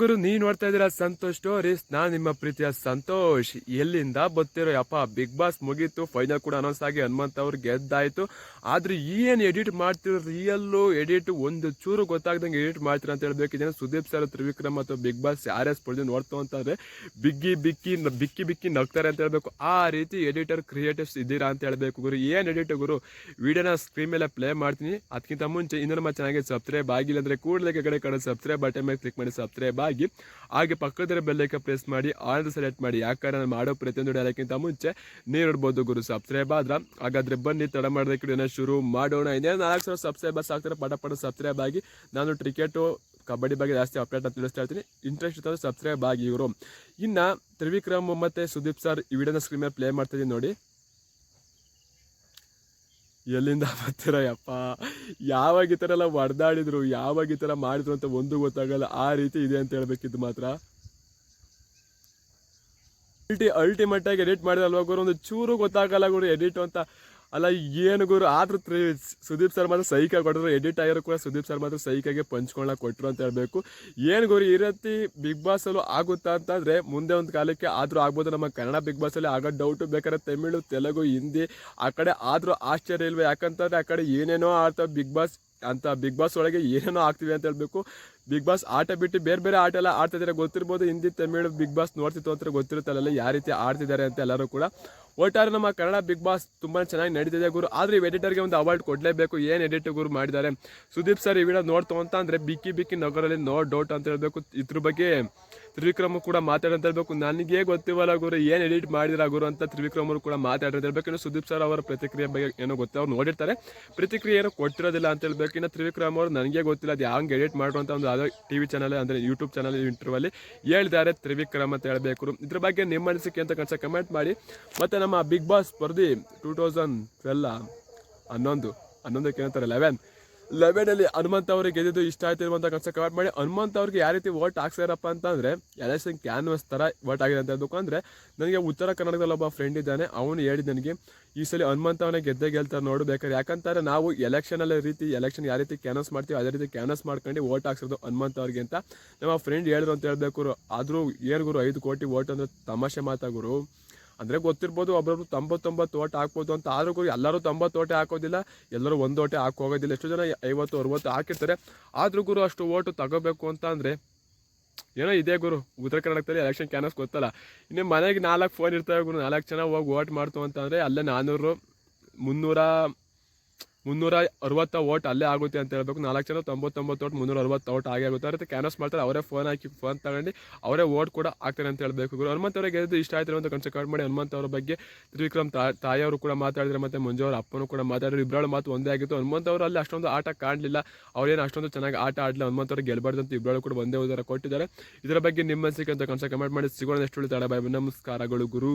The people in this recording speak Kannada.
ಗುರು, ನೀವ್ ನೋಡ್ತಾ ಇದೀರಾ ಸಂತೋಷ್ ಸ್ಟೋರೀಸ್. ನಾನ್ ನಿಮ್ಮ ಪ್ರೀತಿಯ ಸಂತೋಷ್. ಎಲ್ಲಿಂದ ಬರ್ತಿರೋ ಯಪ್ಪ, ಬಿಗ್ ಬಾಸ್ ಮುಗೀತು, ಫೈನಲ್ ಕೂಡ ಅನೌನ್ಸ್ ಆಗಿ ಹನುಮಂತ್ ಅವ್ರು ಗೆದ್ದಾಯ್ತು. ಆದ್ರೆ ಏನ್ ಎಡಿಟ್ ಮಾಡ್ತಿರೋ, ರಿಯಲ್ಲು ಎಡಿಟ್ ಒಂದು ಚೂರು ಗೊತ್ತಾಗ್ದಂಗೆ ಎಡಿಟ್ ಮಾಡ್ತೀರಾ ಅಂತ ಹೇಳ್ಬೇಕು. ಇದನ್ನ ಸುದೀಪ್ ಸರ್, ತ್ರಿವಿಕ್ರಮ್ ಮತ್ತು ಬಿಗ್ ಬಾಸ್ ಯಾರೇ ಸ್ಪರ್ಧೆ ನೋಡ್ತು ಅಂತಂದ್ರೆ ಬಿಕ್ಕಿ ಬಿಕ್ಕಿ ನಗ್ತಾರೆ ಅಂತ ಹೇಳ್ಬೇಕು. ಆ ರೀತಿ ಎಡಿಟರ್ ಕ್ರಿಯೇಟಿವ್ಸ್ ಇದ್ದೀರಾ ಅಂತ ಹೇಳ್ಬೇಕು ಗುರು. ಏನ್ ಎಡಿಟ್ ಗುರು, ವಿಡಿಯೋನ ಸ್ಕ್ರೀನ್ ಮೇಲೆ ಪ್ಲೇ ಮಾಡ್ತೀನಿ. ಅದಕ್ಕಿಂತ ಮುಂಚೆ ಇನ್ನೂ ನಮ್ಮ ಚಾನಲ್ಗೆ ಸಬ್ಸ್ಕ್ರೈಬ್ ಆಗಿಲ್ಲ ಅಂದ್ರೆ ಕೂಡಲೇ ಕಡೆ ಸಬ್ಸ್ಕ್ರೈಬ್ ಬಟನ್ ಮೇಲೆ ಕ್ಲಿಕ್ ಮಾಡಿ ಸಬ್ಸ್ಕ್ರೈಬ್ ಆಗಿ, ಹಾಗೆ ಪಕ್ಕದ ಬೆಲ್ಲೈಕ ಪ್ರೆಸ್ ಮಾಡಿ ಆಲ್ ಸೆಲೆಕ್ಟ್ ಮಾಡಿ. ಯಾಕಂದ್ರೆ ನಾನು ಮಾಡೋ ಪ್ರತಿಯೊಂದು ಡೈರೆಕ್ಕಿಂತ ಮುಂಚೆ ನೀವು ನೋಡ್ಬೋದು ಗುರು. ಸಬ್ಸ್ಕ್ರೈಬ್ ಆದ್ರ ಹಾಗಾದ್ರೆ ಬನ್ನಿ, ತಡ ಮಾಡೋದಕ್ಕೆ ಶುರು ಮಾಡೋಣ. ಇನ್ನೇನು 4,000 ಸಬ್ಸ್ಕ್ರೈಬರ್ಸ್ ಆಗ್ತಾರೆ, ಪಟ ಸಬ್ಸ್ಕ್ರೈಬ್ ಆಗಿ. ನಾನು ಕ್ರಿಕೆಟು ಕಬಡ್ಡಿ ಬಗ್ಗೆ ಜಾಸ್ತಿ ಅಪ್ಡೇಟ್ ಅಂತ ತಿಳಿಸ್ತಾ ಇರ್ತೀನಿ. ಇಂಟ್ರೆಸ್ಟ್ ಇರ್ತದೆ ಸಬ್ಸ್ಕ್ರೈಬ್ ಆಗಿ ಇವರು. ಇನ್ನ ತ್ರಿವಿಕ್ರಮ್ ಮತ್ತೆ ಸುದೀಪ್ ಸರ್ ಈ ವಿಡಿಯೋನ ಸ್ಕ್ರೀನ್ ಮೇಲೆ ಪ್ಲೇ ಮಾಡ್ತಿದ್ದೀನಿ ನೋಡಿ. ಎಲ್ಲಿಂದ ಬರ್ತೀರ ಯಪ್ಪ, ಯಾವಾಗ ಈ ಥರ ಎಲ್ಲ ಹೊಡೆದಾಡಿದ್ರು, ಯಾವಾಗ ಈ ಥರ ಮಾಡಿದ್ರು ಅಂತ ಒಂದು ಗೊತ್ತಾಗಲ್ಲ. ಆ ರೀತಿ ಇದೆ ಅಂತ ಹೇಳ್ಬೇಕಿದ್ದು ಮಾತ್ರ. ಅಲ್ಟಿಮೇಟ್ ಆಗಿ ಎಡಿಟ್ ಮಾಡಿದಲ್ವಾ ಗುರು, ಒಂದು ಚೂರು ಗೊತ್ತಾಗಲ್ಲ ಗುರು ಎಡಿಟ್ ಅಂತ. ಅಲ್ಲ ಏನು ಗುರು, ಆದ್ರೂ ಸುದೀಪ್ ಸರ್ ಮಾತ್ರ ಸೈಕಾಗಿ ಕೊಟ್ಟರು. ಎಡಿಟ್ ಆಗಿರೋ ಕೂಡ ಸುದೀಪ್ ಸರ್ ಮಾತ್ರ ಸೈಕಾಗಿ ಪಂಚ್ಕೊಳ್ಳ ಕೊಟ್ಟರು ಅಂತ ಹೇಳ್ಬೇಕು. ಏನು ಗುರು, ಈ ರೀತಿ ಬಿಗ್ ಬಾಸ್ ಅಲ್ಲೂ ಆಗುತ್ತಾ ಅಂತಂದ್ರೆ ಮುಂದೆ ಒಂದು ಕಾಲಕ್ಕೆ ಆದ್ರೂ ಆಗ್ಬೋದು. ನಮ್ಮ ಕನ್ನಡ ಬಿಗ್ ಬಾಸ್ ಅಲ್ಲಿ ಆಗೋ ಡೌಟು. ಬೇಕಾದ್ರೆ ತಮಿಳು, ತೆಲುಗು, ಹಿಂದಿ ಆ ಕಡೆ ಆದ್ರೂ ಆಶ್ಚರ್ಯ ಇಲ್ವೇ. ಯಾಕಂತಂದ್ರೆ ಆ ಕಡೆ ಏನೇನೋ ಆಡ್ತಾವೆ ಬಿಗ್ ಬಾಸ್ ಅಂತ. ಬಿಗ್ ಬಾಸ್ ಒಳಗೆ ಏನೇನೋ ಆಗ್ತಿವೆ ಅಂತ ಹೇಳ್ಬೇಕು. ಬಿಗ್ ಬಾಸ್ ಆಟ ಬಿಟ್ಟು ಬೇರೆ ಆಟ ಎಲ್ಲ ಆಡ್ತಿದ್ದಾರೆ ಗೊತ್ತಿರ್ಬೋದು. ಹಿಂದಿ, ತಮಿಳು ಬಿಗ್ ಬಾಸ್ ನೋಡ್ತಿತ್ತು ಅಂತ ಗೊತ್ತಿರುತ್ತಲ್ಲ ಯಾವ ರೀತಿ ಆಡ್ತಿದ್ದಾರೆ ಅಂತ ಎಲ್ಲರೂ ಕೂಡ. ಒಟ್ಟಾರೆ ನಮ್ಮ ಕನ್ನಡ ಬಿಗ್ ಬಾಸ್ ತುಂಬಾ ಚೆನ್ನಾಗಿ ನಡೀತಿದೆ ಗುರು. ಆದ್ರೆ ಈ ಎಡಿಟರ್ಗೆ ಒಂದು ಅವಾರ್ಡ್ ಕೊಡಲೇಬೇಕು. ಏನು ಎಡಿಟ್ ಗುರು ಮಾಡಿದ್ದಾರೆ ಸುದೀಪ್ ಸರ್. ಈ ವಿಡಿಯೋ ನೋಡ್ತು ಅಂತ ಅಂದ್ರೆ ಬಿಕ್ಕಿ ನಗರಲ್ಲಿ ನೋ ಡೌಟ್ ಅಂತ ಹೇಳ್ಬೇಕು. ಇದ್ರ ಬಗ್ಗೆ ತ್ರಿವಿಕ್ರಮ್ ಕೂಡ ಮಾತಾಡಂತ ಹೇಳ್ಬೇಕು. ನನಗೆ ಗೊತ್ತಿವಲ್ಲ ಗುರು ಏನು ಎಡಿಟ್ ಮಾಡಿದ್ರ ಗುರು ಅಂತ ತ್ರಿವಿಕ್ರಮ್ ಅವರು ಕೂಡ ಮಾತಾಡಿದ್ರೆ ಹೇಳ್ಬೇಕು. ಇನ್ನು ಸುದೀಪ್ ಸರ್ ಅವರ ಪ್ರತಿಕ್ರಿಯೆ ಬಗ್ಗೆ ಏನೋ ಗೊತ್ತ, ಅವ್ರು ನೋಡಿರ್ತಾರೆ, ಪ್ರತಿಕ್ರಿಯೆ ಏನೋ ಕೊಟ್ಟಿರೋದಿಲ್ಲ ಅಂತ ಹೇಳ್ಬೇಕು. ಇನ್ನು ತ್ರಿವಿಕ್ರಮ್ ಅವರು ನನಗೆ ಗೊತ್ತಿಲ್ಲ ಅದು ಹಂಗೆ ಎಡಿಟ್ ಮಾಡುವಂತ ಒಂದು ಯಾವುದೋ ಟಿವಿ ಚಾನಲ್ ಅಂದ್ರೆ ಯೂಟ್ಯೂಬ್ ಚಾನಲ್ ಇಂಟರ್ವ್ಯೂ ಅಲ್ಲಿ ಹೇಳಿದ್ದಾರೆ ತ್ರಿವಿಕ್ರಮ್ ಅಂತ ಹೇಳ್ಬೇಕು. ಇದ್ರ ಬಗ್ಗೆ ನಿಮ್ಮ ಅನಿಸಿಕೆ ಅಂತ ಕನ್ಸ ಕಮೆಂಟ್ ಮಾಡಿ. ಮತ್ತೆ ನಮ್ಮ ಬಿಗ್ ಬಾಸ್ ಸ್ಪರ್ಧಿ 2012 11 ಏನಂತಾರೆ 11 ಹನುಮಂತ್ ಅವ್ರಿಗೆ ಗೆದ್ದಿದ್ದು ಇಷ್ಟ ಆಯ್ತು ಅಂತ ಕನ್ಸ ಕಮೆಂಟ್ ಮಾಡಿ. ಹನುಮಂತ್ ಅವ್ರಿಗೆ ಯಾವ ರೀತಿ ವೋಟ್ ಹಾಕ್ಸಾರಪ್ಪ ಅಂತಂದ್ರೆ ಎಲೆಕ್ಷನ್ ಕ್ಯಾನ್ವಸ್ ತರ ವೋಟ್ ಆಗಿದೆ ಅಂತ ಹೇಳ್ಬೇಕು. ಅಂದ್ರೆ ನನಗೆ ಉತ್ತರ ಕನ್ನಡದಲ್ಲಿ ಒಬ್ಬ ಫ್ರೆಂಡ್ ಇದ್ದಾನೆ, ಅವನು ಹೇಳಿದ ನನಗೆ ಈ ಸಲ ಹನುಮಂತ್ ಅವನೇ ಗೆಲ್ತಾರೆ ನೋಡ್ಬೇಕಾದ್ರೆ. ಯಾಕಂತಾರೆ ನಾವು ಎಲೆಕ್ಷನ್ ಯಾವ ರೀತಿ ಕ್ಯಾನ್ವಸ್ ಮಾಡ್ತೀವಿ ಅದೇ ರೀತಿ ಕ್ಯಾನ್ವಸ್ ಮಾಡ್ಕೊಂಡು ವೋಟ್ ಹಾಕ್ಸೋದು ಹನುಮಂತ್ ಅವ್ರಿಗೆ ಅಂತ ನಮ್ಮ ಫ್ರೆಂಡ್ ಹೇಳಿದ್ರು ಅಂತ ಹೇಳ್ಬೇಕು. ಆದ್ರೂ ಏನು ಗುರು 5 ಕೋಟಿ ವೋಟ್ ಅಂದ್ರೆ ತಮಾಷೆ ಮಾತಾಗುರು. ಅಂದ್ರೆ ಗೊತ್ತಿರ್ಬೋದು ಒಬ್ಬೊಬ್ರು 99 ಓಟ್ ಹಾಕ್ಬೋದು ಅಂತ. ಆದ್ರೂ ಎಲ್ಲರೂ 90 ಓಟೆ ಹಾಕೋದಿಲ್ಲ, ಎಲ್ಲರೂ 1 ಓಟೆ ಹಾಕೋಗೋದಿಲ್ಲ. ಎಷ್ಟು ಜನ 50 60 ಹಾಕಿರ್ತಾರೆ. ಆದ್ರೂ ಗುರು ಅಷ್ಟು ಓಟು ತಗೋಬೇಕು ಅಂತ ಅಂದ್ರೆ ಏನೋ ಇದೆ ಗುರು. ಉತ್ತರ ಕರ್ನಾಟಕದಲ್ಲಿ ಎಲೆಕ್ಷನ್ ಕ್ಯಾನ್ವಸ್ ಗೊತ್ತಲ್ಲ. ಇನ್ನು ಮನೆಗೆ 4 ಫೋನ್ ಇರ್ತವೆ ಗುರು. 4 ಜನ ಹೋಗಿ ಓಟ್ ಮಾಡ್ತು ಅಂತಂದ್ರೆ ಅಲ್ಲೇ 360 ಓಟ್ ಅಲ್ಲೇ ಆಗುತ್ತೆ ಅಂತ ಹೇಳ್ಬೇಕು. 4 ಜನ 99 ಓಟ್ 360 ಓಟ್ ಆಗುತ್ತೆ. ಅವ್ರ ಕ್ಯಾನ್ವಸ್ ಮಾಡ್ತಾರೆ, ಅವರೇ ಫೋನ್ ಹಾಕಿ ಫೋನ್ ತಗೊಂಡು ಅವರೇ ಓಟ್ ಕೂಡ ಆಗ್ತಾರೆ ಅಂತ ಹೇಳ್ಬೇಕು ಗುರು. ಹನುಮಂತ್ ಅವರಿಗೆ ಗೆದ್ದು ಇಷ್ಟ ಆಯ್ತು ಅಂತ ಕನ್ಸರ್ಟ್ ಮಾಡಿ. ಹನುಮಂತ್ ಅವರ ಬಗ್ಗೆ ತ್ರಿವಿಕ್ರಮ್ ತಾಯಿಯವರು ಕೂಡ ಮಾತಾಡಿದ್ರೆ, ಮತ್ತೆ ಮಂಜು ಅವರ ಅಪ್ಪನೂ ಕೂಡ ಮಾತಾಡಿದ್ರು. ಇಬ್ಬರ ಮಾತು ಒಂದೇ ಆಗಿತ್ತು. ಹನುಮಂತ್ ಅವರು ಅಲ್ಲಿ ಅಷ್ಟೊಂದು ಆಟ ಕಾಣಲಿಲ್ಲ, ಅವ್ರೇನು ಅಷ್ಟೊಂದು ಚೆನ್ನಾಗಿ ಆಟ ಆಡಲಿಲ್ಲ. ಹನುಮಂತ್ ಅವ್ರಿಗೆ ಗೆಲ್ಬಾರ್ದು ಅಂತ ಇಬ್ಬರು ಕೂಡ ಒಂದೇ ಉದಾರ ಕೊಟ್ಟಿದ್ದಾರೆ. ಇದರ ಬಗ್ಗೆ ನಿಮ್ಮ ಅನಿಸಿಕೆ ಅಂತ ಕನ್ಸರ್ಟ್ ಕಮೆಂಟ್ ಮಾಡಿ. ಸಿಗೋಣ ನೆಕ್ಸ್ಟ್ ತಡ. ಬಾಯ್, ನಮಸ್ಕಾರಗಳು ಗುರು.